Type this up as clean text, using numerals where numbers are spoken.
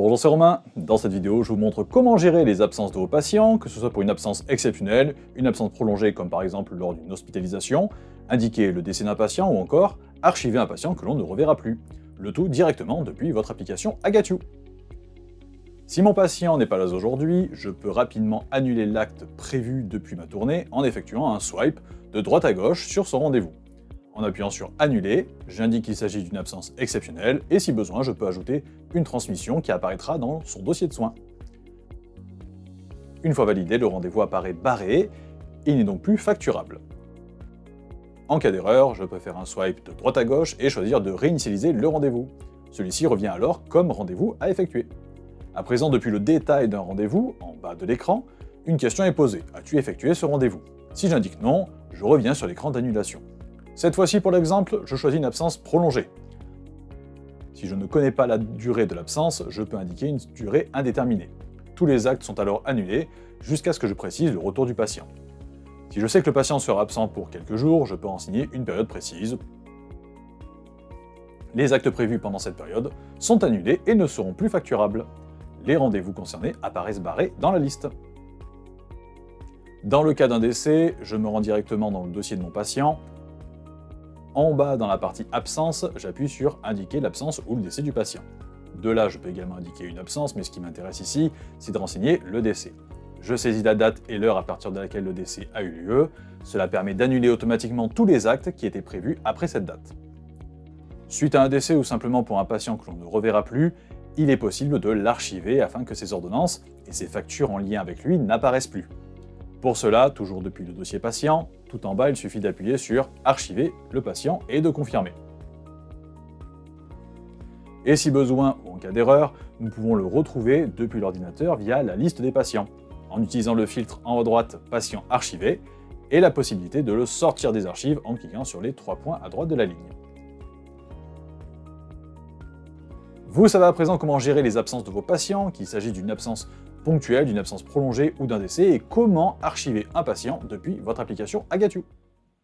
Bonjour, c'est Romain. Dans cette vidéo, je vous montre comment gérer les absences de vos patients, que ce soit pour une absence exceptionnelle, une absence prolongée comme par exemple lors d'une hospitalisation, indiquer le décès d'un patient ou encore archiver un patient que l'on ne reverra plus. Le tout directement depuis votre application Agatiu. Si mon patient n'est pas là aujourd'hui, je peux rapidement annuler l'acte prévu depuis ma tournée en effectuant un swipe de droite à gauche sur son rendez-vous. En appuyant sur Annuler, j'indique qu'il s'agit d'une absence exceptionnelle et si besoin, je peux ajouter une transmission qui apparaîtra dans son dossier de soins. Une fois validé, le rendez-vous apparaît barré, il n'est donc plus facturable. En cas d'erreur, je peux faire un swipe de droite à gauche et choisir de réinitialiser le rendez-vous. Celui-ci revient alors comme rendez-vous à effectuer. À présent, depuis le détail d'un rendez-vous, en bas de l'écran, une question est posée. As-tu effectué ce rendez-vous? Si j'indique non, je reviens sur l'écran d'annulation. Cette fois-ci, pour l'exemple, je choisis une absence prolongée. Si je ne connais pas la durée de l'absence, je peux indiquer une durée indéterminée. Tous les actes sont alors annulés jusqu'à ce que je précise le retour du patient. Si je sais que le patient sera absent pour quelques jours, je peux en signer une période précise. Les actes prévus pendant cette période sont annulés et ne seront plus facturables. Les rendez-vous concernés apparaissent barrés dans la liste. Dans le cas d'un décès, je me rends directement dans le dossier de mon patient. En bas, dans la partie absence, j'appuie sur indiquer l'absence ou le décès du patient. De là, je peux également indiquer une absence, mais ce qui m'intéresse ici, c'est de renseigner le décès. Je saisis la date et l'heure à partir de laquelle le décès a eu lieu. Cela permet d'annuler automatiquement tous les actes qui étaient prévus après cette date. Suite à un décès ou simplement pour un patient que l'on ne reverra plus, il est possible de l'archiver afin que ses ordonnances et ses factures en lien avec lui n'apparaissent plus. Pour cela, toujours depuis le dossier patient, tout en bas, il suffit d'appuyer sur « Archiver le patient » et de confirmer. Et si besoin, ou en cas d'erreur, nous pouvons le retrouver depuis l'ordinateur via la liste des patients, en utilisant le filtre en haut à droite « Patient archivé » et la possibilité de le sortir des archives en cliquant sur les 3 points à droite de la ligne. Vous savez à présent comment gérer les absences de vos patients, qu'il s'agit d'une absence ponctuelle, d'une absence prolongée ou d'un décès, et comment archiver un patient depuis votre application Agatiu.